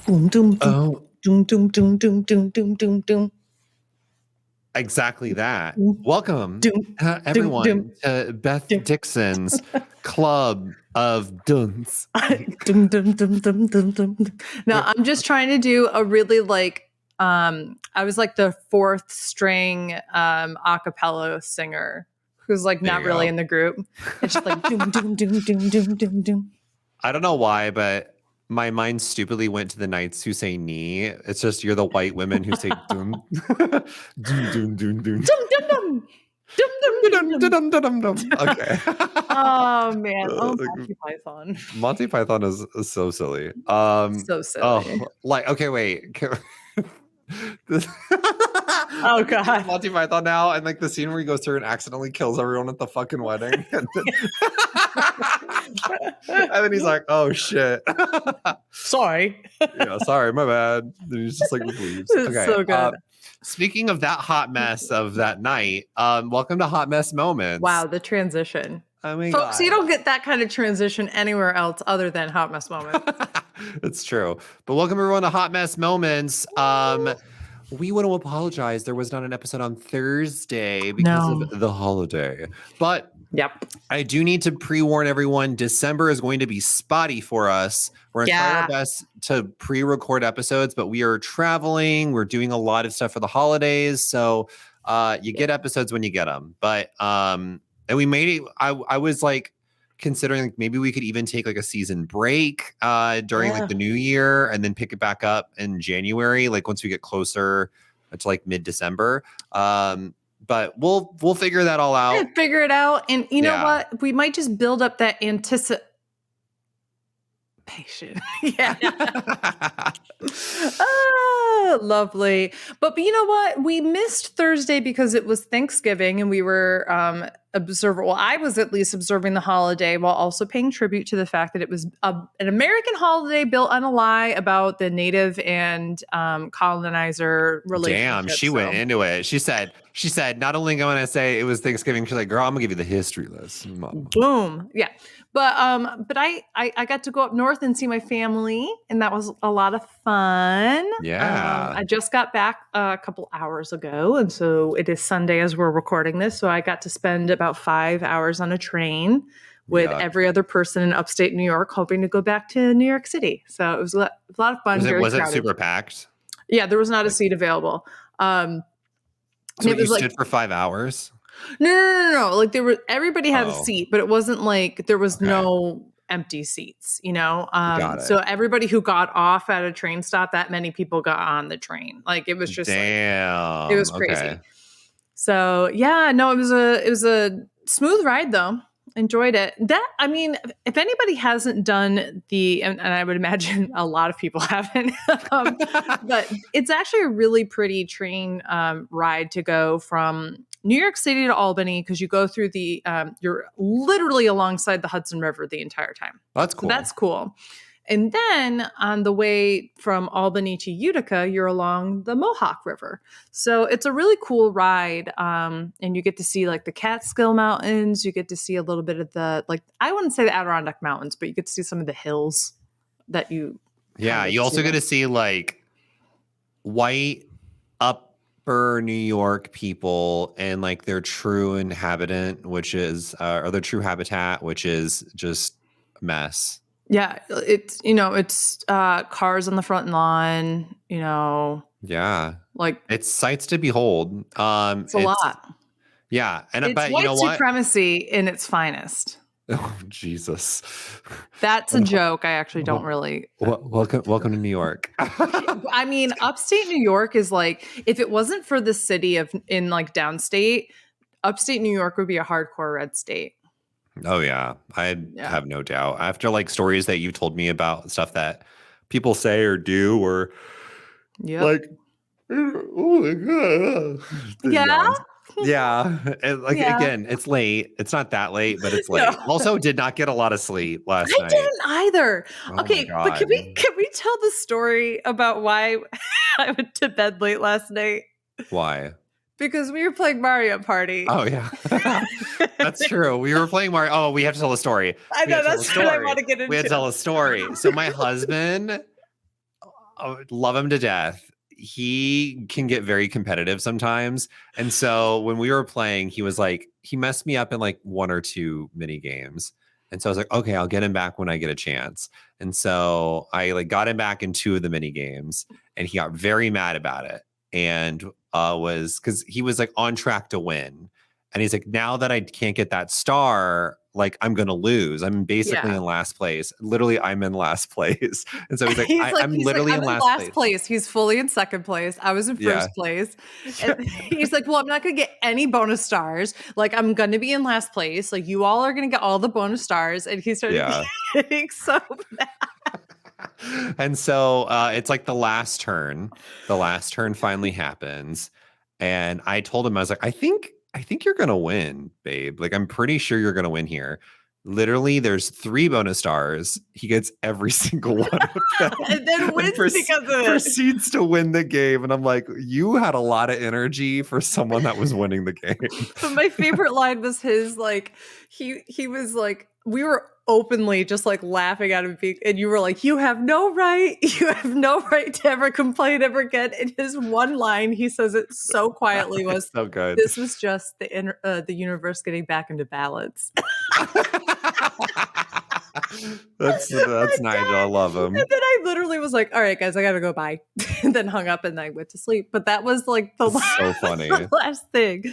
Boom, doom, doom, Oh, doom, doom, doom, doom, doom, doom, doom, doom. exactly that. Doom, Welcome, doom, everyone, doom, to Beth doom. Dixon's Club of Duns. Dum, dum, dum, dum, dum, dum. No, I'm just trying to do a really I was like the fourth string a cappella singer who's like There not you really go. in the group. It's just like doom, doom, doom, doom, doom, doom, doom. I don't know why, but my mind stupidly went to the knights who say knee. It's just you're the white women who say dun. Dun, dun, dun, dun. Dum, dum, dum. Dum, dum, dum, Dun, dun, dum. dun, dun, dun, dun. Okay. Oh man. Oh, Monty Python. Monty Python is so silly. So silly. Oh, like okay, wait. This- Oh I'm thinking God. Monty Python now, and like the scene where he goes through and accidentally kills everyone at the fucking wedding, and then he's like, "Oh shit, Sorry. yeah, sorry, my bad." Then he's just like leaves. It's Okay. so good. Speaking of that hot mess of that night, welcome to Hot Mess Moments. Wow, the transition. Oh my Folks, God. you don't get that kind of transition anywhere else other than Hot Mess Moment. It's true. But welcome everyone to Hot Mess Moments. We want to apologize. There was not an episode on Thursday because of the holiday. But Yep. I do need to pre-warn everyone, December is going to be spotty for us. We're going to try our best to pre-record episodes, but we are traveling. We're doing a lot of stuff for the holidays. So you get episodes when you get them. But and we made it, I was like considering like maybe we could even take like a season break during like the new year and then pick it back up in January, like once we get closer to like mid-December. But we'll figure that all out. Yeah, figure it out. And you know what? We might just build up that anticipation. Yeah. Lovely. But you know what? We missed Thursday because it was Thanksgiving and we were observing. Well, I was at least observing the holiday while also paying tribute to the fact that it was an American holiday built on a lie about the native and colonizer relationship. Damn, she went into it. She said, not only going to say it was Thanksgiving, she's like, girl, I'm gonna give you the history lesson. Boom. Yeah. But I got to go up north and see my family, and that was a lot of fun. Yeah. I just got back a couple hours ago, and so it is Sunday as we're recording this. So I got to spend about 5 hours on a train with every other person in upstate New York, hoping to go back to New York City. So it was a lot of fun. Was it super packed? Yeah, there was not a seat available. So it was stood for 5 hours? No. Like everybody had a seat, but it wasn't like there was no empty seats, you know? So everybody who got off at a train stop, that many people got on the train. Like it was just damn. It was crazy. Okay. So yeah, no, it was a smooth ride though. Enjoyed it. I mean, if anybody hasn't done and I would imagine a lot of people haven't, but it's actually a really pretty train ride to go from New York City to Albany, because you go through you're literally alongside the Hudson River the entire time. That's cool. So that's cool. And then on the way from Albany to Utica, you're along the Mohawk River. So it's a really cool ride. And you get to see like the Catskill Mountains. You get to see a little bit of I wouldn't say the Adirondack Mountains, but you get to see some of the hills that you. Yeah. You also get to see like white upper New York people and like their true inhabitant, which is, or their true habitat, which is just a mess. Yeah, it's cars on the front lawn, Yeah, like it's sights to behold. It's a lot. Yeah, and it's but white you know what? Supremacy in its finest. Oh Jesus, that's a joke. I actually don't really. Welcome to New York. I mean, upstate New York is like, if it wasn't for the city in like downstate, upstate New York would be a hardcore red state. Oh yeah, I have no doubt. After like stories that you've told me about stuff that people say or do, or like, oh my God, again, it's late. It's not that late, but it's late. Also, did not get a lot of sleep last night. I didn't either. Oh okay, but can we tell the story about why I went to bed late last night? Why? Because we were playing Mario Party. Oh, yeah. That's true. We were playing Mario. Oh, we have to tell a story. I know, that's what I want to get into. We had to tell a story. So my husband, love him to death. He can get very competitive sometimes. And so when we were playing, he was like, he messed me up in like 1 or 2 mini games. And so I was like, okay, I'll get him back when I get a chance. And so I like got him back in 2 of the mini games, and he got very mad about it. And was because he was like on track to win. And he's like, now that I can't get that star, like I'm gonna lose. I'm basically in last place. Literally, I'm in last place. And so he's like, I'm literally in last place. He's fully in second place. I was in first place. And he's like, well, I'm not gonna get any bonus stars. Like, I'm gonna be in last place. Like, you all are gonna get all the bonus stars. And he started getting so mad. And so it's like the last turn. The last turn finally happens. And I told him, I was like, I think you're going to win, babe. Like, I'm pretty sure you're going to win here. Literally, there's 3 bonus stars. He gets every single one of them. And then wins because of it. Proceeds to win the game. And I'm like, you had a lot of energy for someone that was winning the game. But my favorite line was his, like, he was like, we were openly just like laughing at him, and you were like, you have no right to ever complain ever again. And his one line, he says it so quietly, was so good. This was just the universe getting back into balance. That's Nigel. I love him. And then I literally was like, all right, guys, I gotta go, bye. And then hung up and I went to sleep. But that was like the so funny. the last thing.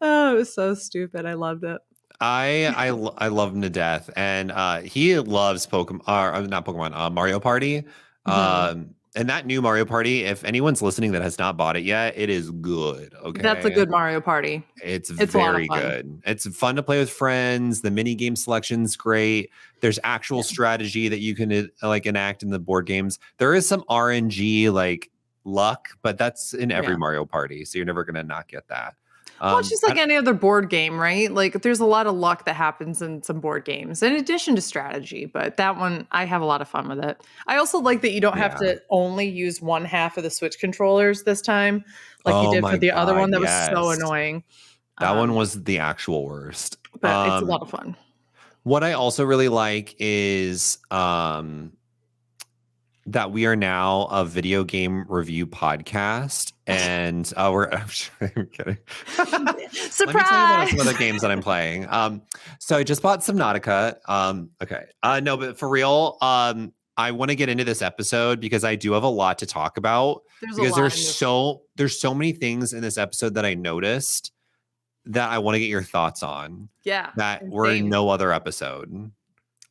Oh, it was so stupid. I loved it. I love him to death, and he loves Pokemon, not Pokemon, Mario Party. And that new Mario Party, if anyone's listening that has not bought it yet, it is good. Okay, that's a good Mario Party. It's very good. It's fun to play with friends. The mini game selection's great. There's actual strategy that you can like enact in the board games. There is some RNG like luck, but that's in every Mario Party, so you're never gonna not get that. Well, it's just like any other board game, right? Like, there's a lot of luck that happens in some board games, in addition to strategy. But that one, I have a lot of fun with it. I also like that you don't have to only use one half of the Switch controllers this time, like you did for the other one. That was so annoying. That one was the actual worst. But it's a lot of fun. What I also really like is that we are now a video game review podcast, and I'm kidding. Surprise! Let me tell you about some other games that I'm playing. So I just bought Subnautica. Okay. No, but for real, I want to get into this episode because I do have a lot to talk about. There's so many things in this episode that I noticed that I want to get your thoughts on. Yeah. That were in no other episode.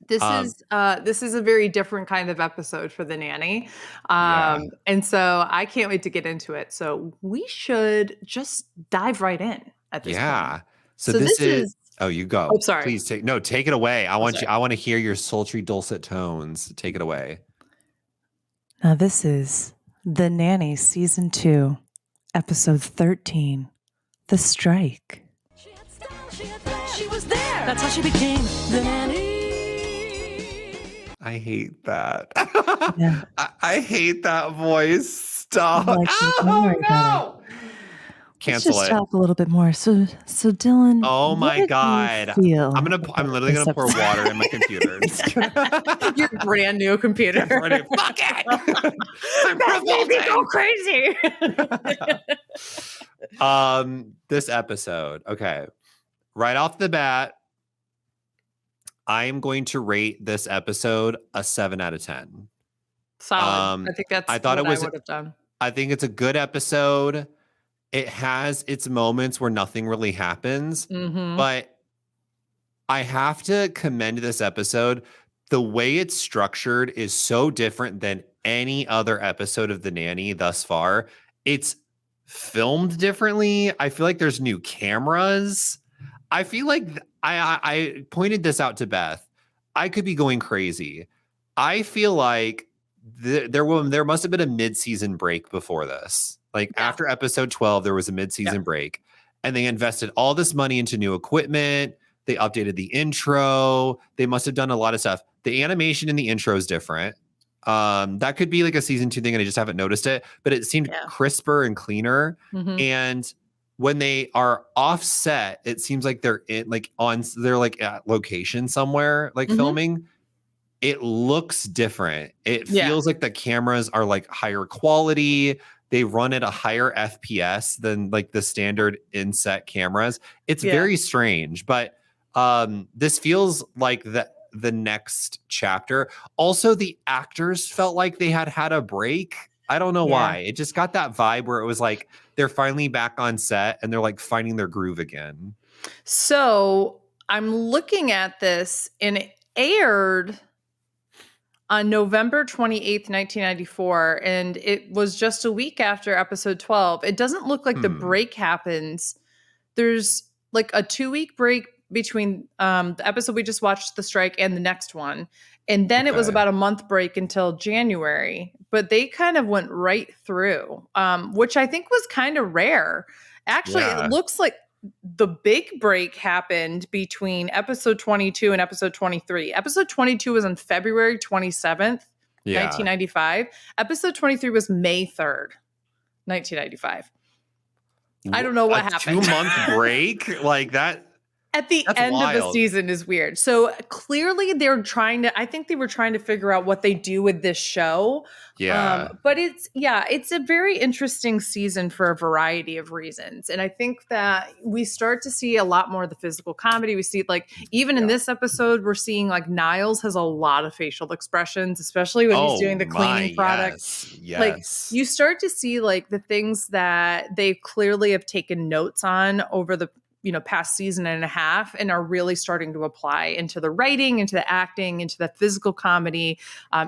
This is a very different kind of episode for the Nanny. And so I can't wait to get into it. So we should just dive right in at this point. So this is you go. Oh, sorry. Please take it away. I want to hear your sultry, dulcet tones. Take it away. Now this is The Nanny Season 2, Episode 13, The Strike. She was there. That's how she became the Nanny. I hate that. I hate that voice. Stop. Oh, no. Cancel Let's just it. talk a little bit more. So Dylan. Oh my God. I'm literally gonna pour water in my computer. Your brand new computer. Fuck it. I'm go crazy. This episode. Okay. Right off the bat, I am going to rate this episode a 7 out of 10. Solid. I think that's what I would have done. I think it's a good episode. It has its moments where nothing really happens, but I have to commend this episode. The way it's structured is so different than any other episode of The Nanny thus far. It's filmed differently. I feel like there's new cameras. I feel like I pointed this out to Beth. I could be going crazy. I feel like there must have been a mid-season break before this. After episode 12, there was a mid-season break, and they invested all this money into new equipment. They updated the intro. They must have done a lot of stuff. The animation in the intro is different. That could be like a season 2 thing, and I just haven't noticed it. But it seemed crisper and cleaner. And when they are offset, it seems like they're at location somewhere, filming. it looks different. It Yeah. feels like the cameras are like higher quality. They run at a higher FPS than like the standard inset cameras. It's Yeah. very strange, but this feels like the next chapter. Also, the actors felt like they had a break. I don't know why. It just got that vibe where it was like they're finally back on set and they're like finding their groove again. So I'm looking at this, and it aired on November 28th, 1994, and it was just a week after episode 12. It doesn't look like the break happens. There's like a 2-week break between the episode we just watched, the strike, and the next one. And then it was about a month break until January. But they kind of went right through, which I think was kind of rare. Actually, it looks like the big break happened between episode 22 and episode 23. Episode 22 was on February 27th, 1995. Episode 23 was May 3rd, 1995. I don't know what happened. 2-month break? Like that? At the end of the season is weird. So clearly they were trying to figure out what they do with this show. Yeah. But it's a very interesting season for a variety of reasons. And I think that we start to see a lot more of the physical comedy. We see like, even in this episode, we're seeing like Niles has a lot of facial expressions, especially when he's doing the cleaning product. Yes. Like you start to see like the things that they clearly have taken notes on over the past season and a half, and are really starting to apply into the writing, into the acting, into the physical comedy,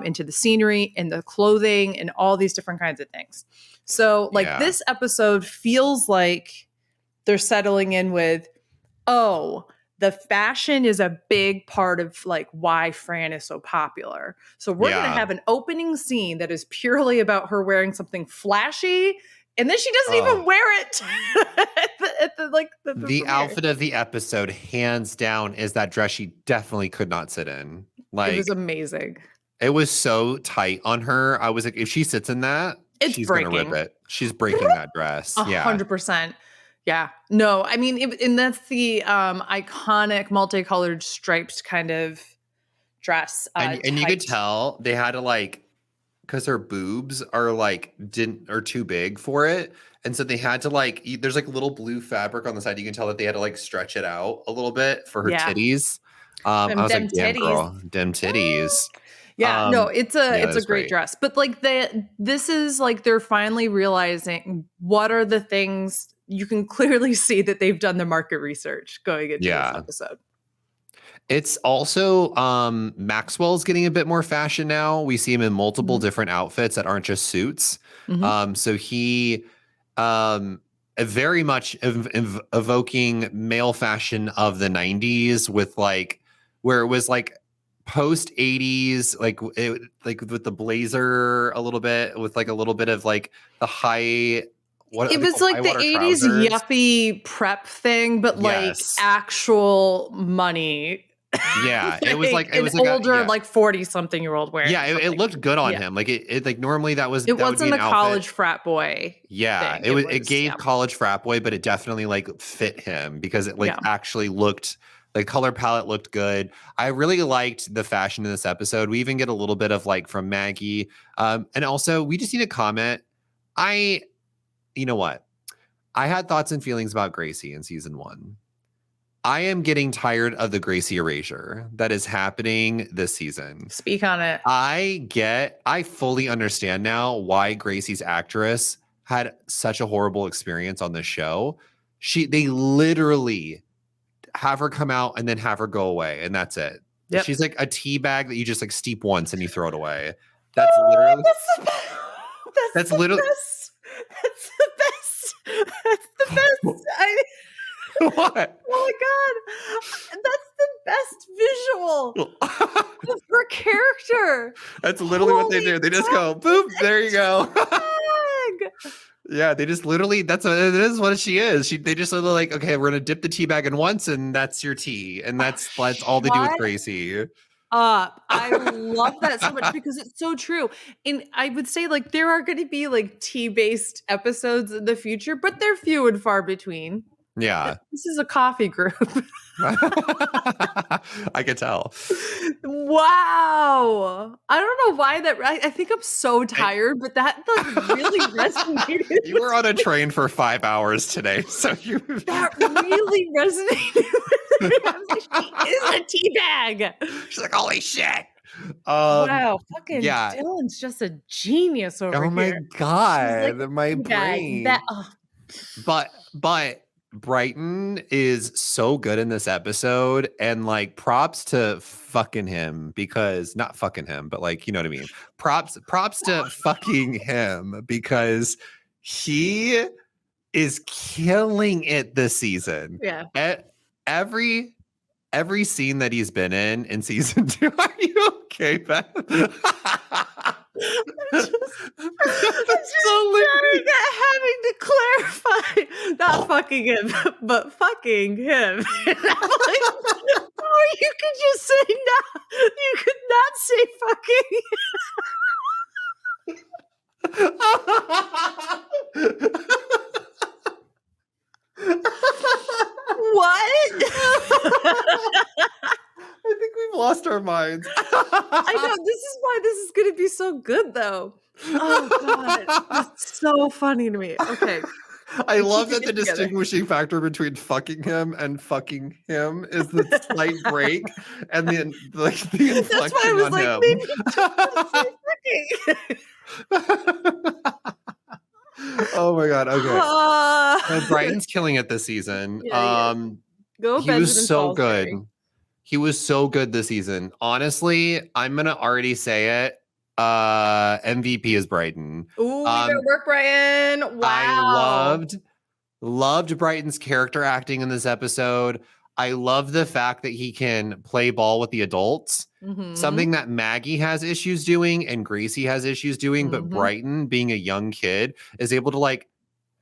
into the scenery and the clothing and all these different kinds of things. So like this episode feels like they're settling in with, the fashion is a big part of like why Fran is so popular. So we're going to have an opening scene that is purely about her wearing something flashy, and then she doesn't even wear it at the outfit of the episode, hands down, is that dress she definitely could not sit in. Like, it was amazing. It was so tight on her. I was like, if she sits in that, she's going to rip it. She's breaking that dress. 100%. Yeah. No, I mean, and that's the iconic multicolored striped kind of dress. And you could tell they had to like, because her boobs are like are too big for it, and so they had to like there's like little blue fabric on the side. You can tell that they had to like stretch it out a little bit for her titties. I was like, damn girl, them titties. Yeah, no, it's a great dress. But like this is like they're finally realizing what are the things. You can clearly see that they've done the market research going into this episode. It's also Maxwell's getting a bit more fashion now. We see him in multiple different outfits that aren't just suits. So he very much evoking male fashion of the 90s with like where it was like post 80s, like with the blazer a little bit, with like a little bit of like the high. It was like the 80s trousers. Yuppie prep thing, but like actual money. Yeah, it was like an older, like 40-something-year-old wearing. Yeah, it looked good on him. Like it like normally that wasn't a college frat boy. Yeah, thing. It gave college frat boy, but it definitely like fit him because it like actually looked. The color palette looked good. I really liked the fashion in this episode. We even get a little bit of like from Maggie, and also we just need to comment. You know what? I had thoughts and feelings about Gracie in season 1. I am getting tired of the Gracie erasure that is happening this season. Speak on it. I fully understand now why Gracie's actress had such a horrible experience on this show. They literally have her come out and then have her go away, and that's it. Yep. She's like a tea bag that you just like steep once and you throw it away. That's literally that's literally best. That's the best. That's the best. What? Oh my god, that's the best visual of her character. That's literally what they do. They just go boop. There you go. Yeah, they just literally. That is what she is. They just literally like, okay, we're gonna dip the tea bag in once, and that's your tea, and that's all they do with Gracie. I love that so much because it's so true. And I would say like there are going to be like tea-based episodes in the future, but they're few and far between. Yeah. This is a coffee group. I could tell. Wow. I don't know why that. I think I'm so tired, but that like really resonated. You were on a train for 5 hours today, so that really resonated with me. I was like, she is a teabag. She's like, holy shit. Wow, fucking yeah. Dylan's just a genius over here. Oh my God, Like, my brain. But Brighton is so good in this episode, and like props to fucking him, because not fucking him, but like, you know what I mean? Props to fucking him, because he is killing it this season. Yeah. Every scene that he's been in season 2. Are you okay, Beth? I'm just having to clarify, not fucking him, but fucking him. Like, or you could just say no. You could not say fucking. What? I think we've lost our minds. I know, this is why this is going to be so good, though. Oh, God. That's so funny to me. Okay. I love that the distinguishing factor between fucking him and fucking him is the slight break and the inflection That's why I was on like, him. maybe Oh my God. Okay. And Brighton's killing it this season. Yeah, Go he was so good. He was so good this season. Honestly, I'm gonna already say it. MVP is Brighton. Ooh, you better work, Brighton. Wow. I loved Brighton's character acting in this episode. I love the fact that he can play ball with the adults. Mm-hmm. Something that Maggie has issues doing and Gracie has issues doing, but Brighton, being a young kid, is able to like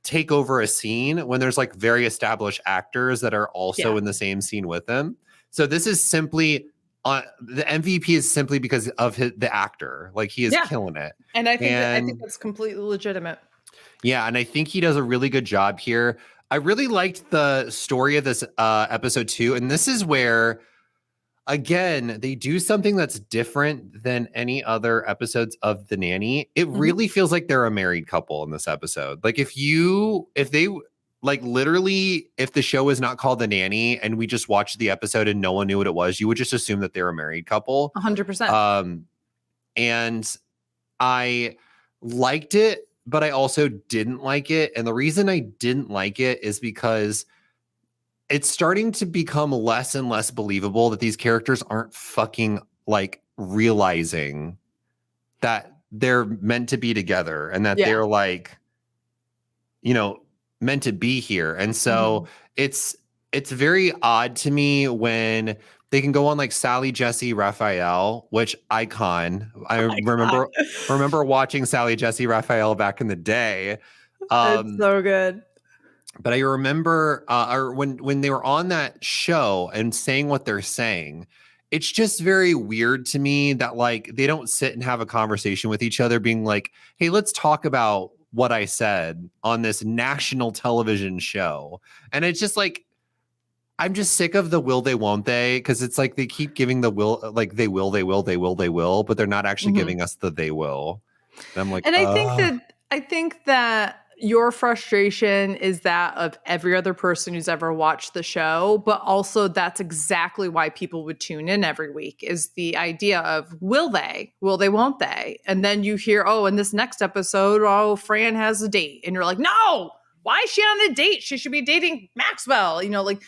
take over a scene when there's like very established actors that are also in the same scene with them. So this is simply the MVP is simply because of the actor. Like, he is killing it. And I think that's completely legitimate. Yeah, and I think he does a really good job here. I really liked the story of this episode too, and this is where, again, they do something that's different than any other episodes of The Nanny. It really feels like they're a married couple in this episode. Like, if they like, literally, if the show is not called The Nanny and we just watched the episode and no one knew what it was, you would just assume that they're a married couple. 100%. And I liked it, but I also didn't like it. And the reason I didn't like it is because it's starting to become less and less believable that these characters aren't fucking like realizing that they're meant to be together and that they're like, you know, meant to be here. And so it's very odd to me when they can go on like Sally, Jesse, Raphael, which icon. I remember watching Sally, Jesse, Raphael back in the day. It's so good. But I remember or when they were on that show and saying what they're saying, it's just very weird to me that like they don't sit and have a conversation with each other being like, hey, let's talk about what I said on this national television show. And it's just like, I'm just sick of the will they, won't they? Because it's like they keep giving the will, like they will, but they're not actually giving us the they will. And I'm like, and I think that your frustration is that of every other person who's ever watched the show, but also that's exactly why people would tune in every week, is the idea of will they, won't they? And then you hear, oh, in this next episode, oh, Fran has a date. And you're like, no, why is she on a date? She should be dating Maxwell, you know, like,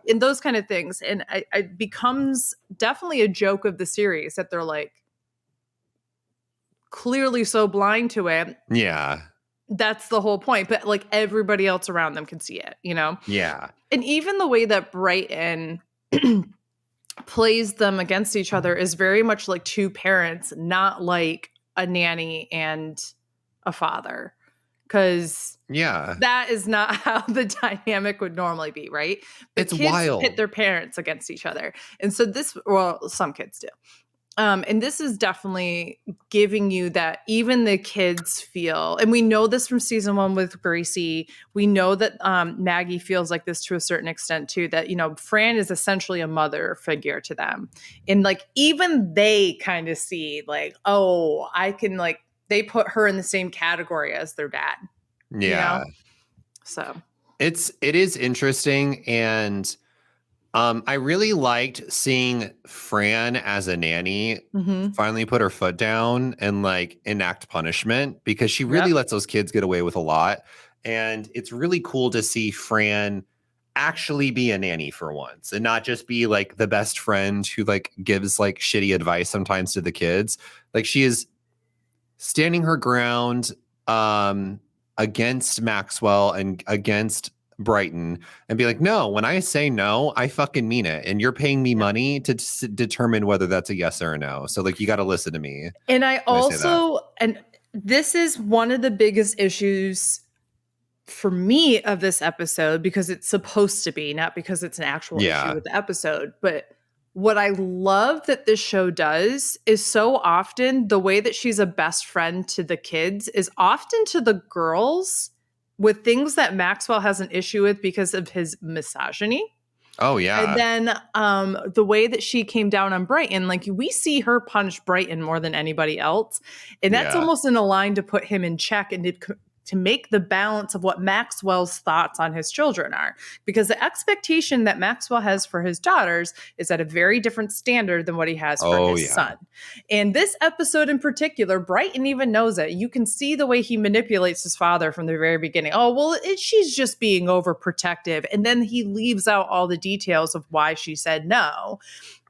in those kind of things. And it becomes definitely a joke of the series that they're like clearly so blind to it. Yeah. That's the whole point. But like everybody else around them can see it, you know? Yeah. And even the way that Brighton plays them against each other is very much like two parents, not like a nanny and a father. Because that is not how the dynamic would normally be, right? The it's kids wild. Pit their parents against each other. And so some kids do. And this is definitely giving you that even the kids feel, and we know this from season 1 with Gracie. We know that Maggie feels like this to a certain extent too, that, you know, Fran is essentially a mother figure to them. And like, even they kind of see like, oh, I can like, they put her in the same category as their dad, Yeah. you know? So it is interesting. And I really liked seeing Fran as a nanny finally put her foot down and like enact punishment, because she really lets those kids get away with a lot. And it's really cool to see Fran actually be a nanny for once and not just be like the best friend who like gives like shitty advice sometimes to the kids. Like, she is standing her ground against Maxwell and against Brighton, and be like, no, when I say no, I fucking mean it. And you're paying me money to determine whether that's a yes or a no. So like, you got to listen to me. And I also, and this is one of the biggest issues for me of this episode, because it's supposed to be, not because it's an actual issue with the episode. But what I love that this show does is so often the way that she's a best friend to the kids is often to the girls with things that Maxwell has an issue with because of his misogyny. Oh, yeah. And then the way that she came down on Brighton, like we see her punish Brighton more than anybody else. And that's almost in a line to put him in check and to make the balance of what Maxwell's thoughts on his children are. Because the expectation that Maxwell has for his daughters is at a very different standard than what he has for his son. And this episode in particular, Brighton even knows it. You can see the way he manipulates his father from the very beginning. Oh, well, she's just being overprotective. And then he leaves out all the details of why she said no.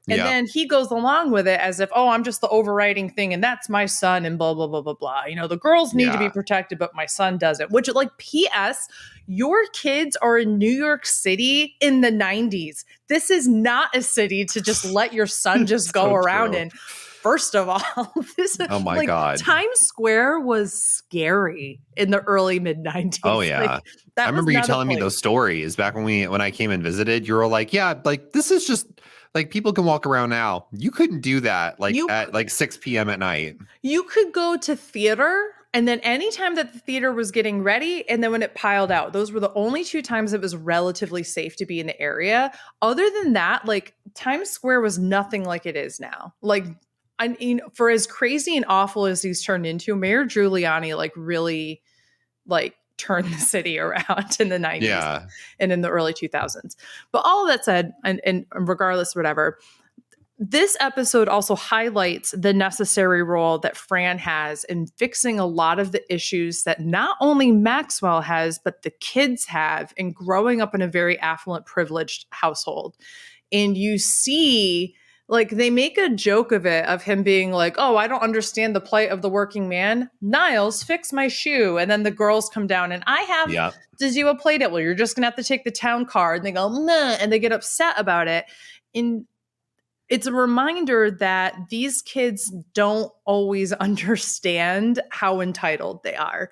And then he goes along with it as if, oh, I'm just the overriding thing, and that's my son, and blah, blah, blah, blah, blah. You know, the girls need to be protected, but my son doesn't. Which, like, P.S., your kids are in New York City in the 90s. This is not a city to just let your son just go around in. First of all, oh my God. Times Square was scary in the early mid-90s. Oh, yeah. Like, I remember you telling me those stories back when I came and visited. You were like, yeah, like, this is just... like, people can walk around now. You couldn't do that at like 6 p.m. at night. You could go to theater, and then anytime that the theater was getting ready, and then when it piled out, those were the only 2 times it was relatively safe to be in the area. Other than that, like, Times Square was nothing like it is now. Like, I mean, for as crazy and awful as he's turned into, Mayor Giuliani, like, really, like, turned the city around in the 90s and in the early 2000s. But all of that said, and regardless, whatever, this episode also highlights the necessary role that Fran has in fixing a lot of the issues that not only Maxwell has, but the kids have in growing up in a very affluent, privileged household. And you see... like, they make a joke of it, of him being like, oh, I don't understand the plight of the working man. Niles, fix my shoe. And then the girls come down and I have to do a play date. Well, you're just going to have to take the town car. And they go, nah, and they get upset about it. And it's a reminder that these kids don't always understand how entitled they are.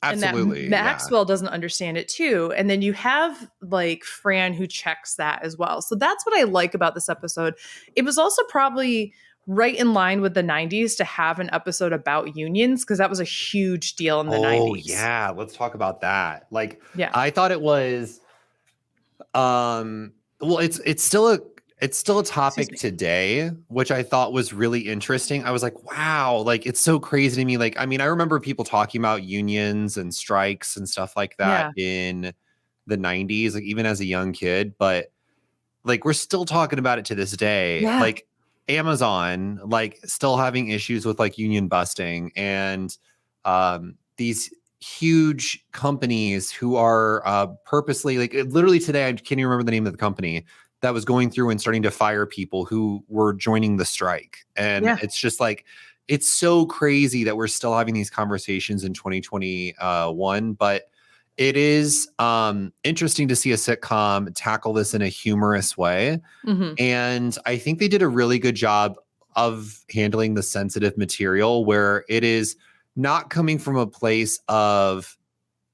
Absolutely. And that Maxwell doesn't understand it too. And then you have like Fran who checks that as well. So that's what I like about this episode. It was also probably right in line with the 90s to have an episode about unions, because that was a huge deal in the 90s. Oh, yeah. Let's talk about that. Like, I thought it was, well, it's still a topic today, which I thought was really interesting. I was like, wow, like, it's so crazy to me. Like, I mean, I remember people talking about unions and strikes and stuff like that in the 90s, like even as a young kid, but like, we're still talking about it to this day. Like, Amazon, like, still having issues with like union busting, and these huge companies who are purposely, like, literally today, I can't even remember the name of the company that was going through and starting to fire people who were joining the strike. And it's just like, it's so crazy that we're still having these conversations in 2021, but it is interesting to see a sitcom tackle this in a humorous way. And I think they did a really good job of handling the sensitive material, where it is not coming from a place of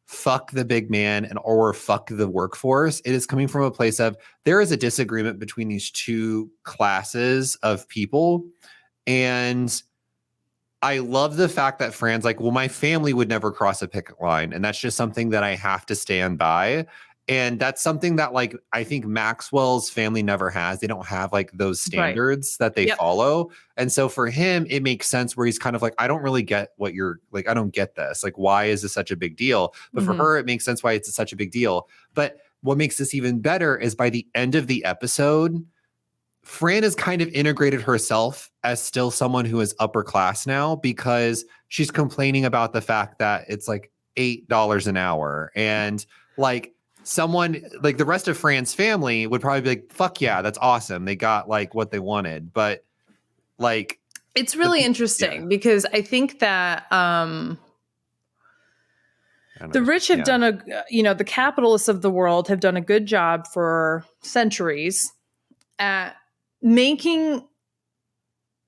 fuck the big man or fuck the workforce. It is coming from a place of, there is a disagreement between these 2 classes of people, And I love the fact that Fran's like, well, my family would never cross a picket line. And that's just something that I have to stand by. And that's something that, like, I think Maxwell's family never has. They don't have like those standards that they follow. And so for him, it makes sense where he's kind of like, I don't really get what you're like. I don't get this. Like, why is this such a big deal? But for her, it makes sense why it's such a big deal. But what makes this even better is by the end of the episode, Fran has kind of integrated herself as still someone who is upper class now, because she's complaining about the fact that it's like $8 an hour. And like, someone like the rest of Fran's family would probably be like, fuck yeah, that's awesome. They got like what they wanted. But like, it's really interesting because I think that the rich have done the capitalists of the world have done a good job for centuries at making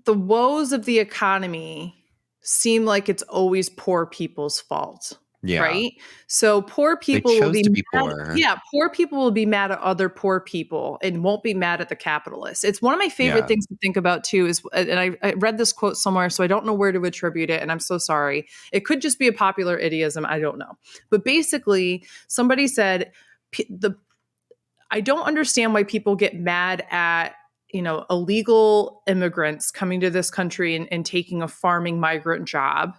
the woes of the economy seem like it's always poor people's fault. Yeah. Right. So poor people will be mad. Poor. Yeah. Poor people will be mad at other poor people and won't be mad at the capitalists. It's one of my favorite things to think about too, is, and I read this quote somewhere, so I don't know where to attribute it. And I'm so sorry. It could just be a popular idiom. I don't know. But basically somebody said I don't understand why people get mad at, illegal immigrants coming to this country and taking a farming migrant job,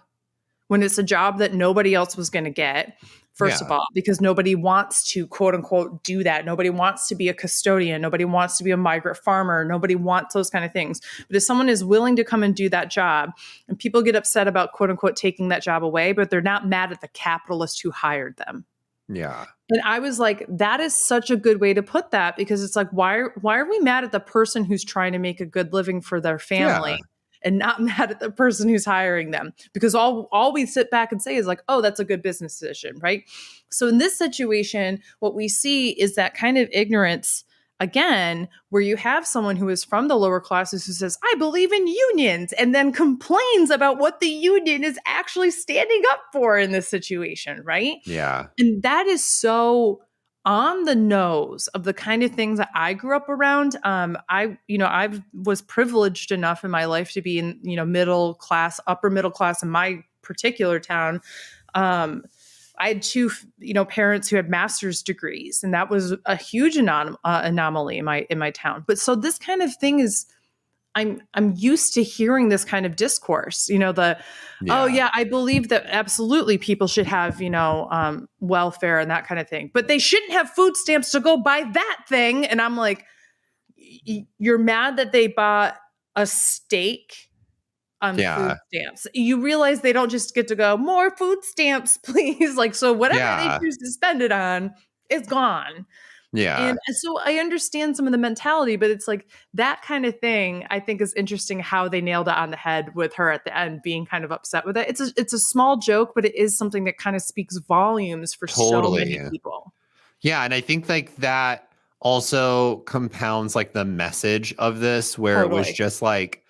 when it's a job that nobody else was going to get, first of all, because nobody wants to, quote unquote, do that. Nobody wants to be a custodian. Nobody wants to be a migrant farmer. Nobody wants those kind of things. But if someone is willing to come and do that job, and people get upset about, quote unquote, taking that job away, but they're not mad at the capitalist who hired them. Yeah. And I was like, that is such a good way to put that, because it's like, why are we mad at the person who's trying to make a good living for their family? And not mad at the person who's hiring them, because all we sit back and say is like, oh, that's a good business decision, right? So in this situation, what we see is that kind of ignorance, again, where you have someone who is from the lower classes who says, I believe in unions, and then complains about what the union is actually standing up for in this situation, right? Yeah. And that is so on the nose of the kind of things that I grew up around. I was privileged enough in my life to be in, middle class, upper middle class in my particular town. I had two, parents who had master's degrees, and that was a huge anomaly in my town. But so this kind of thing is, I'm used to hearing this kind of discourse, oh yeah, I believe that absolutely people should have, welfare and that kind of thing, but they shouldn't have food stamps to go buy that thing. And I'm like, you're mad that they bought a steak on food stamps. You realize they don't just get to go, more food stamps, please. Like, so whatever they choose to spend it on is gone. Yeah. And so I understand some of the mentality, but it's like that kind of thing, I think, is interesting how they nailed it on the head with her at the end being kind of upset with it. It's a small joke, but it is something that kind of speaks volumes for so many people. Yeah. And I think like that also compounds like the message of this, where it was just like,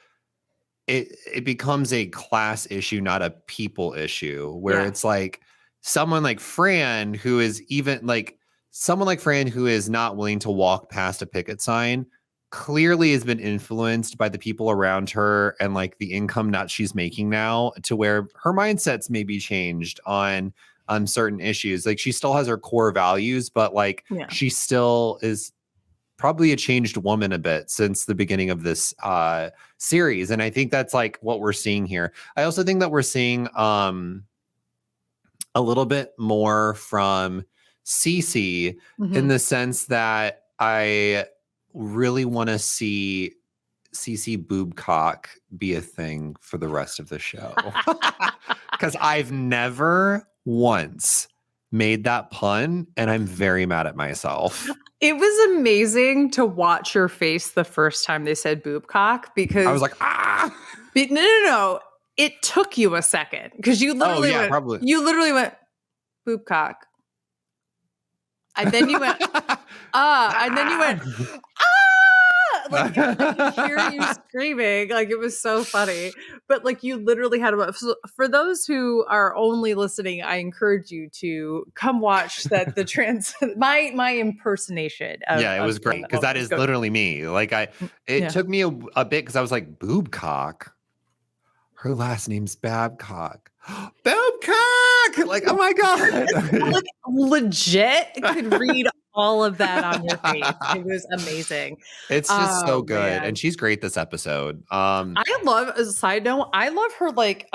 it becomes a class issue, not a people issue, where it's like someone like Fran, who is even like, someone like Fran, who is not willing to walk past a picket sign, clearly has been influenced by the people around her and like the income that she's making now, to where her mindsets may be changed on certain issues. Like, she still has her core values, but like she still is probably a changed woman a bit since the beginning of this series. And I think that's like what we're seeing here. I also think that we're seeing a little bit more from Cece in the sense that I really want to see Cece boobcock be a thing for the rest of the show, because I've never once made that pun, and I'm very mad at myself. It was amazing to watch your face the first time they said boobcock, because I was like, ah. No. It took you a second, because you literally went boobcock. And then you went, and then you went, like I could hear you screaming. Like, it was so funny. But like, you literally had so for those who are only listening, I encourage you to come watch my impersonation of, it was great, because that is literally me. Like, it took me a bit, because I was like, boobcock. her last name's Babcock. Babcock! Like, oh my God. Like, legit could read all of that on your face. It was amazing. It's just so good. Man. And she's great this episode. I love, as a side note, I love her like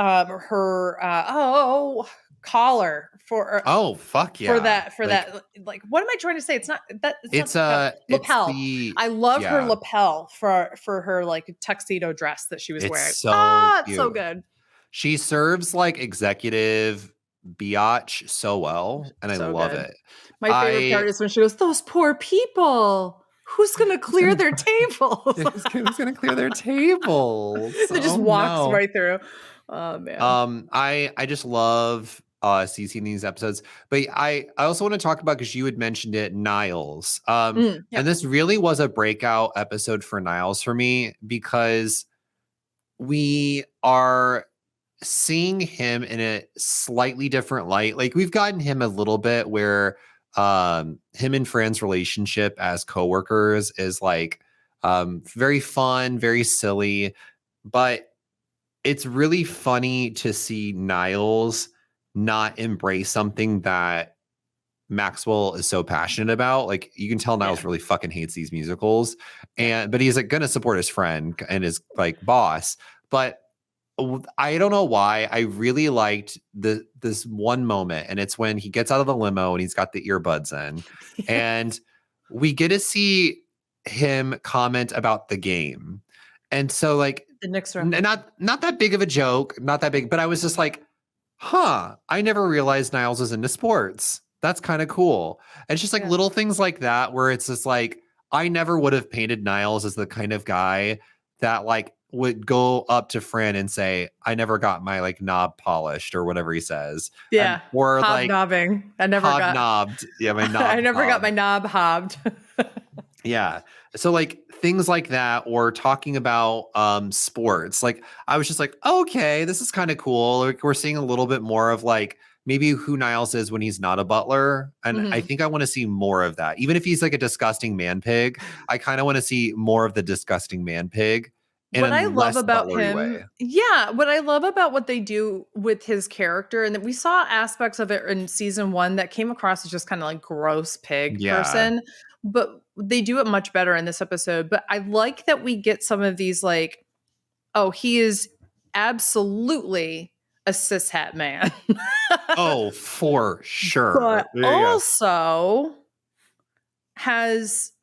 collar for Oh, fuck yeah. for that like, what am I trying to say? It's not that It's not, lapel. the I love her yeah. lapel for her like tuxedo dress that she was It's wearing. so It's so cute. good. She serves like executive biatch so well, and I So love good. it. My favorite part is when she goes, "Those poor people. Who's gonna clear their tables?" Who's gonna clear their tables? It just walks right through. Oh man. I just love Cece in these episodes, but I also want to talk about, because you had mentioned it, Niles. Yeah. And this really was a breakout episode for Niles for me, because we are seeing him in a slightly different light. Like, we've gotten him a little bit where him and Fran's relationship as coworkers is like very fun, very silly, but it's really funny to see Niles not embrace something that Maxwell is so passionate about. Like, you can tell Niles really fucking hates these musicals, but he's like gonna support his friend and his like boss. But I don't know why I really liked this one moment, and it's when he gets out of the limo and he's got the earbuds in, and we get to see him comment about the game. And so, like, the Knicks are not that big of a joke, not that big, but I was just like, huh, I never realized Niles is into sports. That's kind of cool. And it's just like little things like that, where it's just like, I never would have painted Niles as the kind of guy that like would go up to Fran and say, I never got my like knob polished, or whatever he says. Yeah. Or hobnobbing. like I never got hobnobbed. Yeah, my knob. I never got my knob hobbed. Yeah. So like things like that, or talking about sports. Like, I was just like, okay, this is kind of cool. Like, we're seeing a little bit more of like maybe who Niles is when he's not a butler. And I think I want to see more of that. Even if he's like a disgusting man pig, I kind of want to see more of the disgusting man pig. What I love about him, what I love about what they do with his character, and that we saw aspects of it in season 1 that came across as just kind of like gross pig person, but they do it much better in this episode. But I like that we get some of these like, oh, he is absolutely a cishet man. Oh, for sure. But also has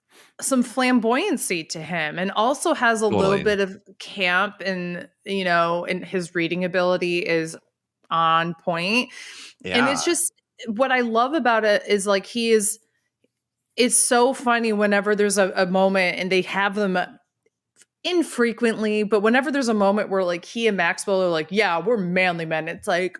some flamboyancy to him, and also has a little bit of camp, and and his reading ability is on point. And it's just, what I love about it is like, it's so funny whenever there's a moment, and they have them infrequently, but whenever there's a moment where like he and Maxwell are like, yeah, we're manly men, it's like,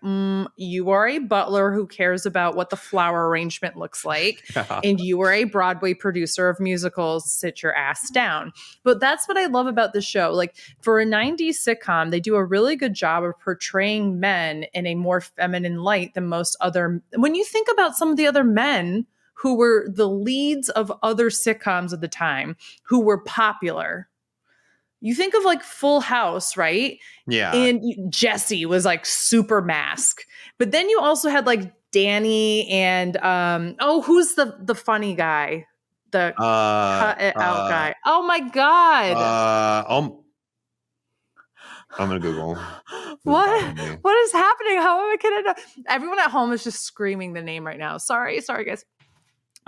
you are a butler who cares about what the flower arrangement looks like, and you are a Broadway producer of musicals, sit your ass down. But that's what I love about the show. Like, for a 90s sitcom, they do a really good job of portraying men in a more feminine light than most other. When you think about some of the other men who were the leads of other sitcoms at the time, who were popular, you think of like Full House, right? Yeah. And Jesse was like super mask. But then you also had like Danny and who's the funny guy? The cut it out guy. Oh my God. I'm gonna Google. What is happening? How am I gonna know? Everyone at home is just screaming the name right now. Sorry guys.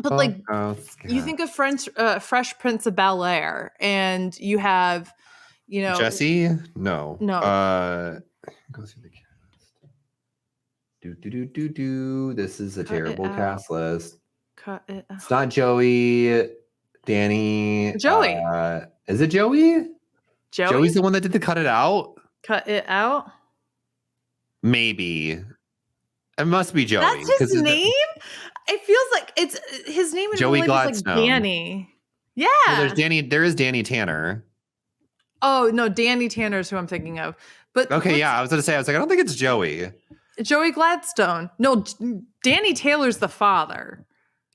But like, you think of Fresh Prince of Bel-Air, and you have, Jesse? No. Go through the cast. This is a terrible cast list. Cut it out. It's not Joey, Danny. Joey. Is it Joey? Joey's the one that did the cut it out? Cut it out? Maybe. It must be Joey. That's his name? It feels like it's his name in Joey real life is like Danny. Yeah. Well, there is Danny Tanner. Oh, no, Danny Tanner is who I'm thinking of. But okay, I was going to say, I don't think it's Joey. Joey Gladstone. No, Danny Taylor's the father.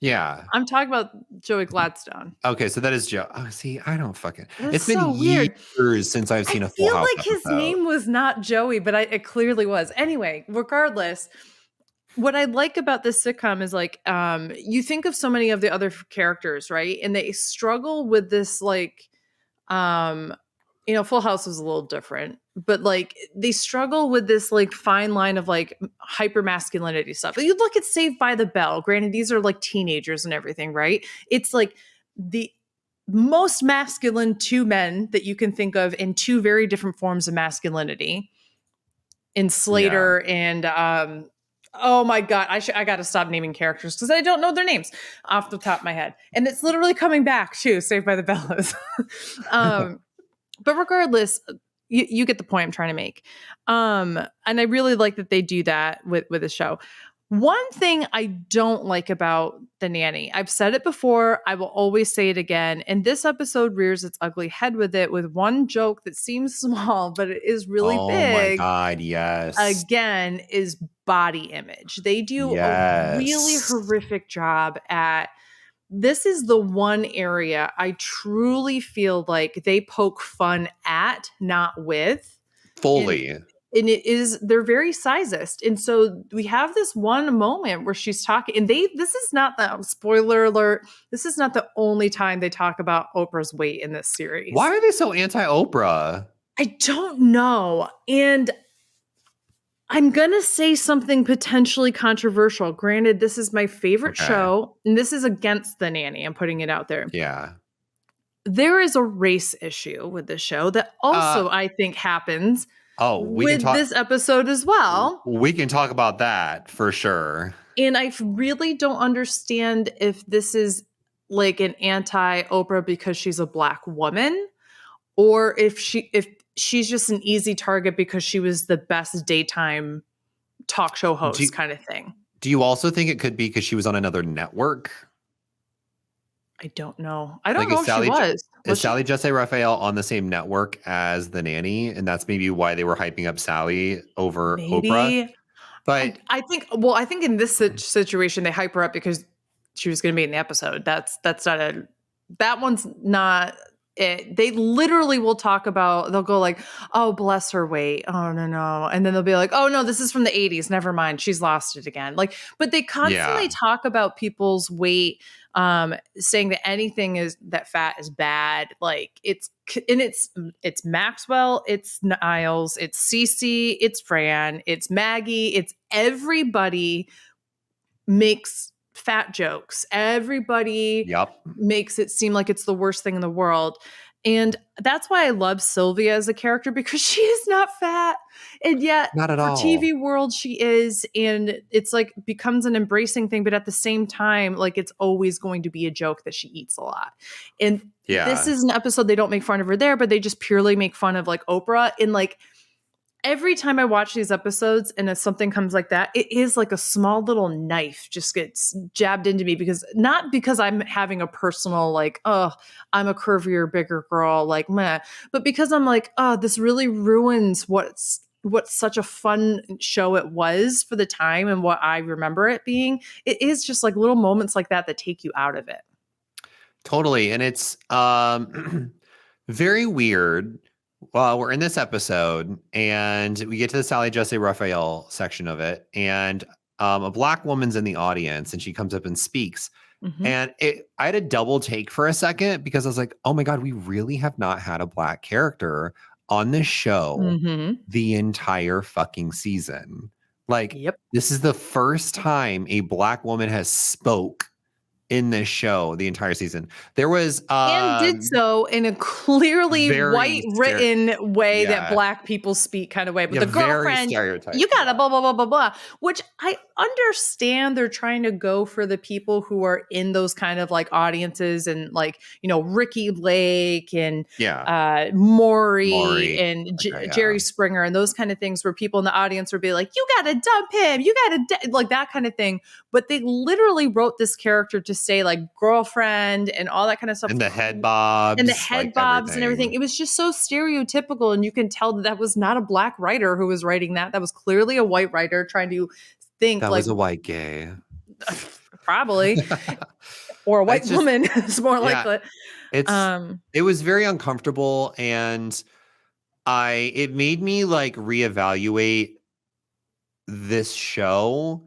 Yeah. I'm talking about Joey Gladstone. Okay, so that is Joe. Oh, see, I don't fucking. That's It's been so weird. years since I've I seen a Full feel House like his episode. name was not Joey, but it clearly was. Anyway, regardless, what I like about this sitcom is like, you think of so many of the other characters, right? And they struggle with this, like, Full House was a little different, but like they struggle with this like fine line of like hyper masculinity stuff. You look at Saved by the Bell. Granted, these are like teenagers and everything, right? It's like the most masculine two men that you can think of in two very different forms of masculinity in Slater and oh my god, I got to stop naming characters because I don't know their names off the top of my head, and it's literally coming back too. Saved by the Bell is. But regardless, you get the point I'm trying to make. And I really like that they do that with the show. One thing I don't like about The Nanny, I've said it before, I will always say it again, and this episode rears its ugly head with it with one joke that seems small, but it is really big. Oh my God, yes. Again, is body image. They do a really horrific job at. This is the one area I truly feel like they poke fun at, not with. Fully. And they're very sizist. And so we have this one moment where she's talking, and this is not the spoiler alert. This is not the only time they talk about Oprah's weight in this series. Why are they so anti-Oprah? I don't know. And I'm going to say something potentially controversial. Granted, this is my favorite show, and this is against The Nanny. I'm putting it out there. Yeah. There is a race issue with the show that also I think happens with this episode as well. We can talk about that for sure. And I really don't understand if this is like an anti-Oprah because she's a Black woman, or if she's just an easy target because she was the best daytime talk show host kind of thing. Do you also think it could be because she was on another network? I don't know. I don't know if she was. Is Sally Jessy Raphael on the same network as The Nanny? And that's maybe why they were hyping up Sally over Oprah? But I think in this situation, they hype her up because she was going to be in the episode. That one's not it. They literally will talk about, they'll go like, oh, bless her weight. Oh, no. And then they'll be like, oh, no, this is from the 80s. Never mind. She's lost it again. Like, but they constantly talk about people's weight, saying that anything is that fat is bad. Like it's Maxwell, it's Niles, it's Cece, it's Fran, it's Maggie, it's everybody makes fat jokes. Everybody makes it seem like it's the worst thing in the world. And that's why I love Sylvia as a character, because she is not fat. And yet not at all. For TV world, she is. And it's like becomes an embracing thing. But at the same time, like it's always going to be a joke that she eats a lot. And this is an episode they don't make fun of her there, but they just purely make fun of like Oprah. And like every time I watch these episodes and if something comes like that, it is like a small little knife just gets jabbed into me, not because I'm having a personal like, oh, I'm a curvier, bigger girl, like meh, but because I'm like, oh, this really ruins what's such a fun show it was for the time and what I remember it being. It is just like little moments like that take you out of it. Totally. And it's very weird. Well, we're in this episode and we get to the Sally Jessy Raphael section of it, and a Black woman's in the audience and she comes up and speaks. Mm-hmm. And I had a double take for a second because I was like, oh my God, we really have not had a Black character on this show the entire fucking season. Like, this is the first time a Black woman has spoke in this show the entire season. There was and did so in a clearly white written way that Black people speak kind of way. But the girlfriend, you gotta blah, blah, blah, blah, blah, which I understand they're trying to go for the people who are in those kind of like audiences and like, Ricky Lake and Maury and Jerry Springer and those kind of things where people in the audience would be like, you gotta dump him, you gotta like that kind of thing. But they literally wrote this character to say like girlfriend and all that kind of stuff. And the head bobs. And the head bobs and everything. It was just so stereotypical. And you can tell that was not a Black writer who was writing that. That was clearly a white writer trying to think that was a white gay. probably, or a white It's just, woman is more yeah, likely. it was very uncomfortable, and it made me like reevaluate this show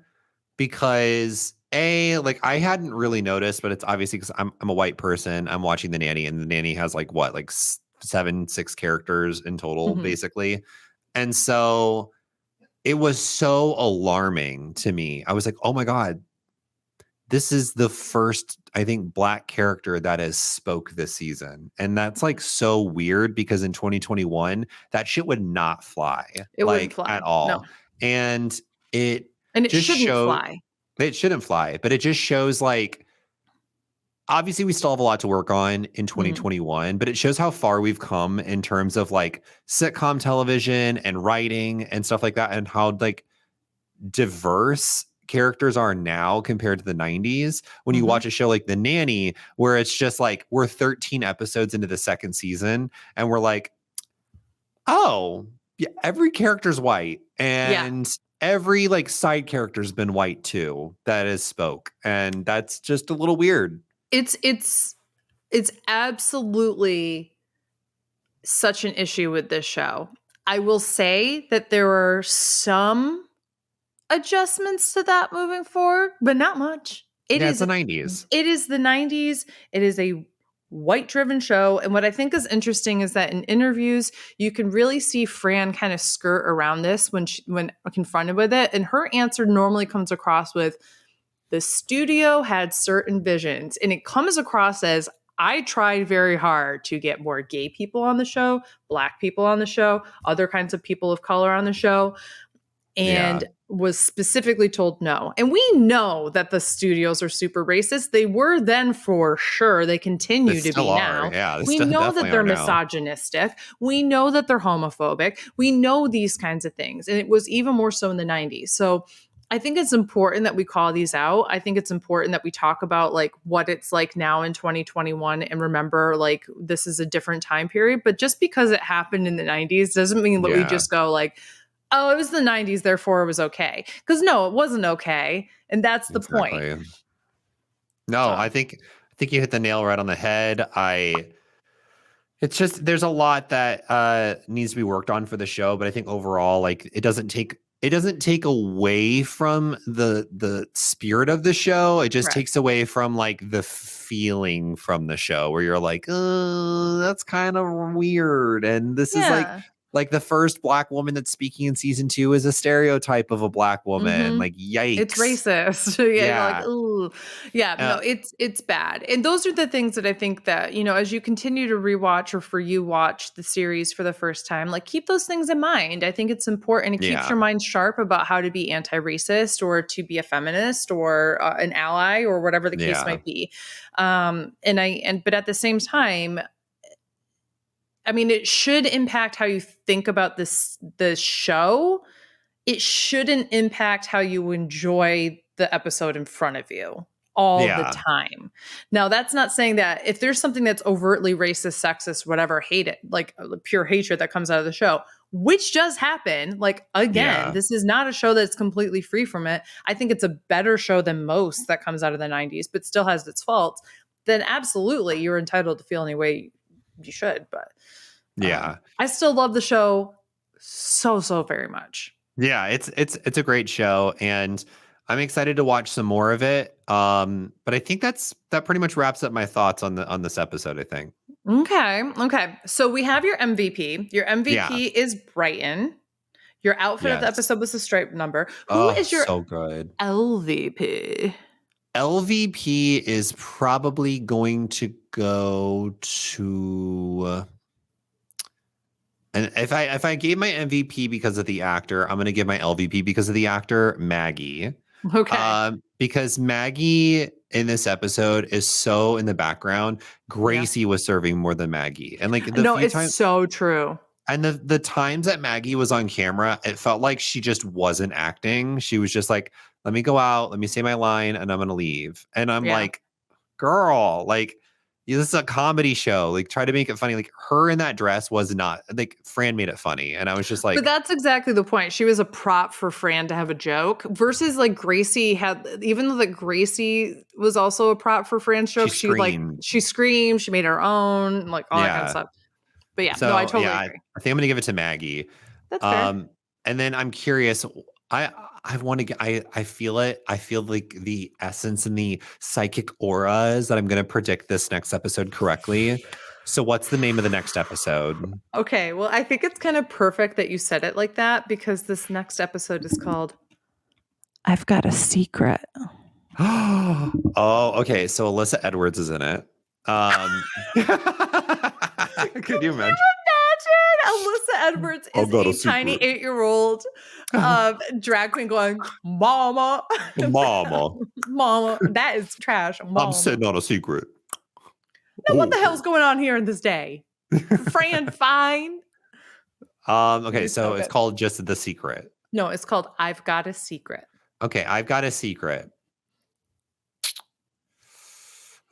because like I hadn't really noticed, but it's obviously because I'm a white person. I'm watching The Nanny, and The Nanny has like what, like 6 characters in total, Mhm. basically. And so it was so alarming to me. I was like, oh my God, this is the first, I think, Black character that has spoke this season. And that's like so weird because in 2021, that shit would not fly It wouldn't like fly. at No. all. And it And it just shouldn't showed, fly. it shouldn't fly, but it just shows like, obviously we still have a lot to work on in Mhm. 2021, but it shows how far we've come in terms of like sitcom television and writing and stuff like that, and how like diverse characters are now compared to the 90s when you Mhm. watch a show like The Nanny, where it's just like we're 13 episodes into the second season and we're like, oh yeah, every character's white, Yeah. and every like side character's been white too that is spoke, and that's just a little weird. It's absolutely such an issue with this show. I will say that there are some adjustments to that moving forward, but not much. Yeah, it's the 90s. It is the 90s. It is a white driven show. And what I think is interesting is that in interviews, you can really see Fran kind of skirt around this when confronted with it. And her answer normally comes across with, the studio had certain visions. And it comes across as, I tried very hard to get more gay people on the show, Black people on the show, other kinds of people of color on the show, Yeah, and was specifically told no. And we know that the studios are super racist. They were then for sure. They they continue to still be are. now. Yeah, they We still know that definitely are they're now. misogynistic. We know that they're homophobic. We know these kinds of things. And it was even more so in the 90s. So I think it's important that we call these out. I think it's important that we talk about like what it's like now in 2021 and remember like this is a different time period. But just because it happened in the 90s doesn't mean that we Yeah, just go like, oh, it was the 90s, therefore it was okay. Because no, it wasn't okay. And that's the point. exactly. No, So, I think you hit the nail right on the head. It's just there's a lot that needs to be worked on for the show, but I think overall, like it doesn't take away from the spirit of the show. It just correct. takes away from like the feeling from the show where you're like, that's kind of weird. And this is Yeah. like the first Black woman that's speaking in season 2 is a stereotype of a Black woman. Mm-hmm. Like, It's yikes. racist. Yeah, you're like, Yeah. ooh. Yeah, no, Uh, it's bad. And those are the things that I think that, as you continue to rewatch or for you watch the series for the first time, like keep those things in mind. I think it's important. It keeps yeah. your mind sharp about how to be anti-racist or to be a feminist or an ally or whatever the case Yeah. might be. But at the same time, I mean, it should impact how you think about the show. It shouldn't impact how you enjoy the episode in front of you all the Yeah. time. Now, that's not saying that if there's something that's overtly racist, sexist, whatever, hate it, like pure hatred that comes out of the show, which does happen. Like, again, Yeah. this is not a show that's completely free from it. I think it's a better show than most that comes out of the 90s, but still has its faults. Then absolutely, you're entitled to feel any way you should. But Yeah. I still love the show so very much. Yeah, it's a great show, and I'm excited to watch some more of it. But I think that pretty much wraps up my thoughts on this episode, I think. Okay. So we have your MVP. Your Yeah. MVP is Brighton. Your outfit of the Yes. episode was the stripe number. Who Oh, is your so good. LVP? LVP is probably going to go to and if I gave my MVP because of the actor, I'm going to give my LVP because of the actor, Maggie. Okay. Because Maggie in this episode is so in the background. Yeah. Gracie was serving more than Maggie. And like the No, few it's times so true. and the times that Maggie was on camera, it felt like she just wasn't acting. She was just like, let me go out, let me say my line, and I'm gonna leave. And I'm Yeah. like, girl, like This is a comedy show. Like, try to make it funny. Like, her in that dress was not, like, Fran made it funny. And I was just like, But that's exactly the point. She was a prop for Fran to have a joke versus like Gracie had, even though that Gracie was also a prop for Fran's she joke, screamed. she screamed, she made her own, like all that kind of Yeah. stuff. But yeah, no, I So, totally yeah, agree. I think I'm going to give it to Maggie. That's fair. And then I'm curious. I want to get. I feel it. I feel like the essence and the psychic auras that I'm going to predict this next episode correctly. So, what's the name of the next episode? Okay, well, I think it's kind of perfect that you said it like that because this next episode is called I've Got a Secret. Oh, okay. So Alyssa Edwards is in it. Could you imagine? Alyssa Edwards is got a a tiny secret. 8-year-old drag queen going, Mama, Mama, Mama. That is trash. Mama. I'm sitting on a secret. Now, what the hell's going on here in this day? Fran, fine. Okay, so Okay. it's called just The Secret. No, it's called I've Got a Secret. Okay, I've got a secret.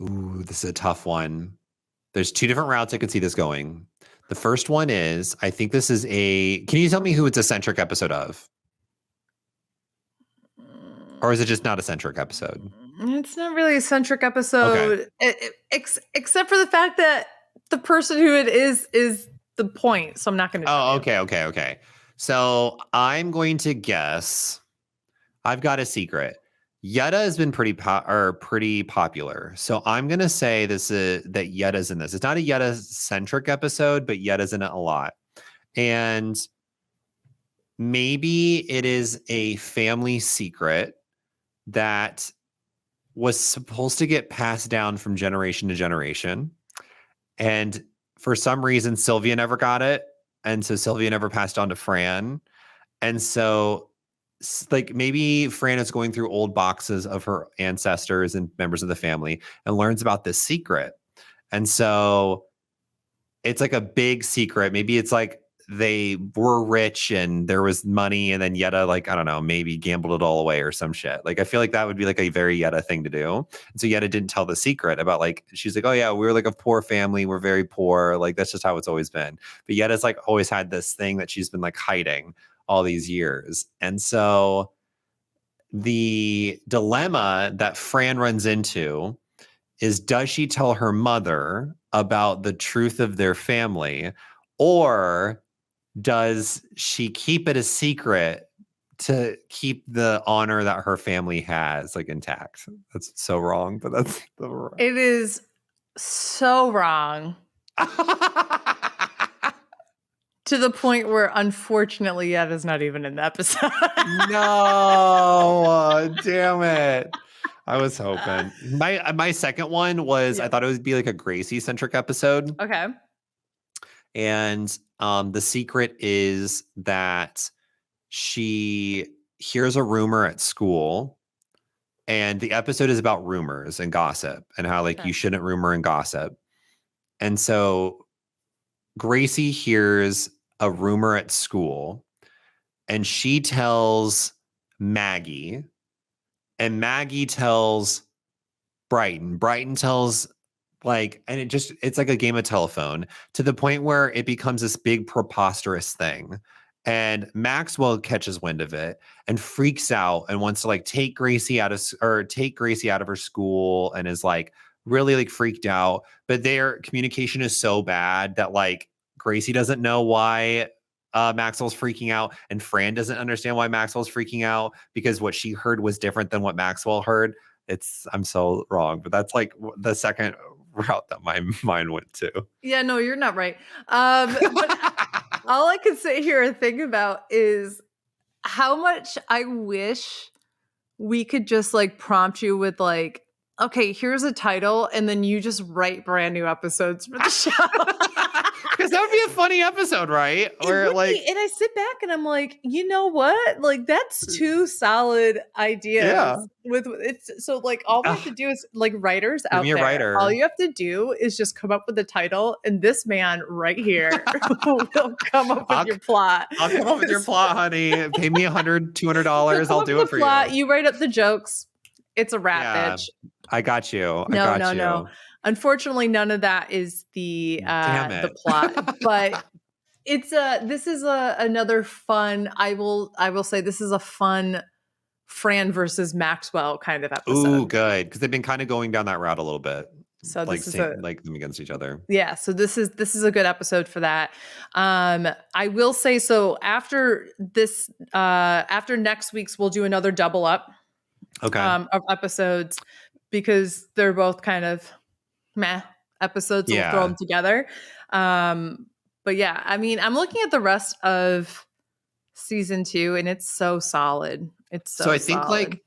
Ooh, this is a tough one. There's 2 different routes I could see this going. The first one is, I think this is can you tell me who it's a centric episode of? Or is it just not a centric episode? It's not really a centric episode, except for the fact that the person who it is the point. So I'm not going to. Oh, okay. So I'm going to guess. I've got a secret. Yetta has been pretty popular, so I'm gonna say that Yetta's in this. It's not a Yetta centric episode, but Yetta's in it a lot, and maybe it is a family secret that was supposed to get passed down from generation to generation, and for some reason Sylvia never got it, and so Sylvia never passed on to Fran, and so. Like maybe Fran is going through old boxes of her ancestors and members of the family and learns about this secret. And so it's like a big secret. Maybe it's like they were rich and there was money and then Yetta, like, I don't know, maybe gambled it all away or some shit. Like, I feel like that would be like a very Yetta thing to do. And so Yetta didn't tell the secret about like, she's like, oh yeah, we were like a poor family. We're very poor. Like, that's just how it's always been. But Yetta's like always had this thing that she's been like hiding all these years. And so the dilemma that Fran runs into is, does she tell her mother about the truth of their family, or does she keep it a secret to keep the honor that her family has like intact? That's so wrong, but that's the right. It is so wrong. To the point where, unfortunately, Yetta's not even in the episode. No, damn it. I was hoping. My second one was, I thought it would be like a Gracie-centric episode. Okay. And the secret is that she hears a rumor at school, and the episode is about rumors and gossip and how like you shouldn't rumor and gossip. And so Gracie hears a rumor at school and she tells Maggie, and Maggie tells Brighton. Brighton tells like, and it's like a game of telephone to the point where it becomes this big preposterous thing. And Maxwell catches wind of it and freaks out and wants to like take Gracie out of her school, and is like really like freaked out. But their communication is so bad that like Gracie doesn't know why Maxwell's freaking out, and Fran doesn't understand why Maxwell's freaking out because what she heard was different than what Maxwell heard. I'm so wrong, but that's like the second route that my mind went to. Yeah, no, you're not right. But all I can sit here and think about is how much I wish we could just like prompt you with like, okay, here's a title, and then you just write brand new episodes for the show. Because that would be a funny episode, right? Where like, and I sit back and I'm like, you know what? Like, that's 2 solid ideas. Yeah. With it's so like all we have to do is like writers out there. Writer. All you have to do is just come up with a title, and this man right here will come up with your plot. I'll come up with your plot, honey. Pay me $100, $200. I'll do it for you. You wrap up the jokes. It's a wrap, bitch. I got you. No. Unfortunately, none of that is Damn the it. plot, but this is another fun. I will say this is a fun Fran versus Maxwell kind of Ooh, episode. good. Because they've been kind of going down that route a little bit. So Like this is a like them against each other. yeah. So this is a good episode for that. I will say so after this after next week's we'll do another double up Okay. of episodes because they're both kind of meh episodes. So we'll throw Yeah. them together. But yeah, I mean, I'm looking at the rest of season 2 and it's so solid. It's so I think solid.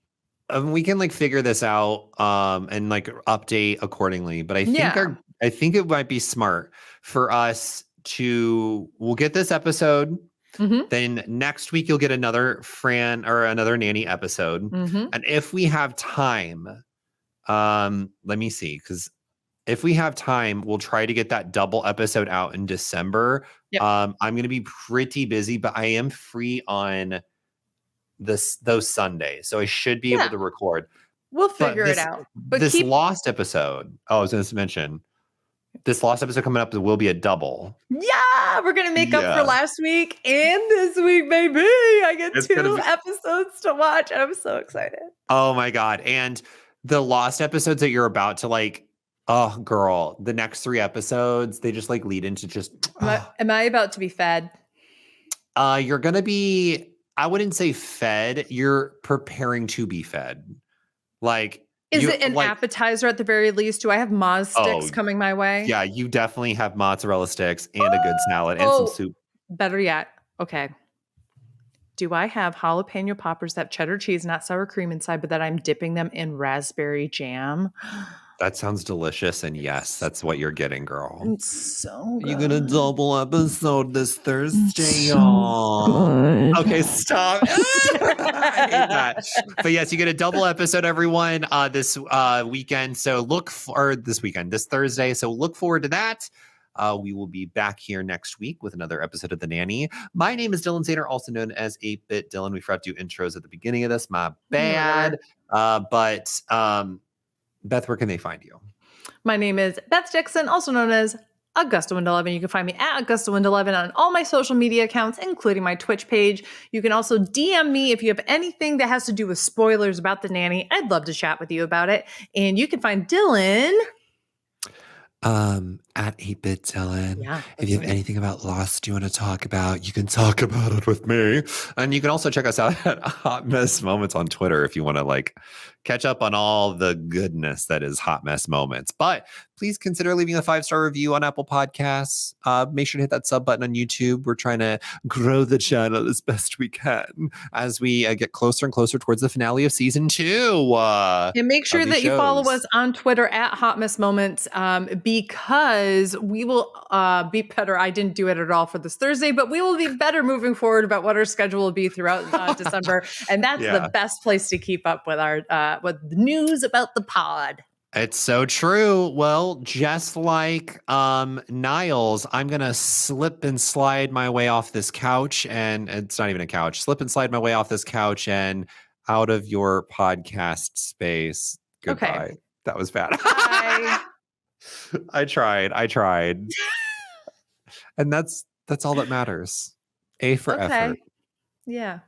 we can like figure this out and like update accordingly. But I think Yeah. I think it might be smart for us we'll get this episode. Mhm. Then next week you'll get another Fran or another Nanny episode. Mhm. And if we have time, let me see, because if we have time, we'll try to get that double episode out in December. Yep. I'm going to be pretty busy, but I am free on those Sundays, so I should be able to record. We'll But figure it out. But this lost episode. Oh, I was going to mention this lost episode coming up will be a double. yeah, we're gonna make up for last week and this week, baby. I get 2 episodes to watch. I'm so excited. Oh my god! And the lost episodes that you're about to like, oh girl, the next 3 episodes they just like lead into just. Am I about to be fed? You're gonna be. I wouldn't say fed. You're preparing to be fed. Like. Is it an appetizer at the very least? Do I have Moz sticks coming my way? Yeah, you definitely have mozzarella sticks and a good salad and some soup. Better yet, okay. Do I have jalapeno poppers that have cheddar cheese, not sour cream inside, but that I'm dipping them in raspberry jam? That sounds delicious. And yes, that's what you're getting, girl. It's so good. You're going to double episode this Thursday, y'all. Okay, stop. I hate that. But yes, you get a double episode, everyone, this weekend. So this Thursday. So look forward to that. We will be back here next week with another episode of The Nanny. My name is Dylan Zader, also known as 8-Bit Dylan. We forgot to do intros at the beginning of this. My bad. But Beth, where can they find you? My name is Beth Dixon, also known as AugustaWind11. You can find me at AugustaWind11 on all my social media accounts, including my Twitch page. You can also DM me if you have anything that has to do with spoilers about The Nanny. I'd love to chat with you about it. And you can find Dylan at 8-Bit Dylan. Yeah, if you have anything about Lost you want to talk about, you can talk about it with me. And you can also check us out at Hot Mess Moments on Twitter if you want to like catch up on all the goodness that is Hot Mess Moments. But please consider leaving a 5-star review on Apple Podcasts. Make sure to hit that sub button on YouTube. We're trying to grow the channel as best we can as we get closer and closer towards the finale of season 2. And make sure that you follow us on Twitter at Hot Mess Moments because we will be better. I didn't do it at all for this Thursday, but we will be better moving forward about what our schedule will be throughout December. And that's the best place to keep up with our with the news about the pod. It's so true. Well, just like Niles, I'm going to slip and slide my way off this couch, and it's not even a couch, slip and slide my way off this couch and out of your podcast space. Goodbye. Okay. That was bad. Bye. I tried. And that's all that matters. A for effort. Yeah.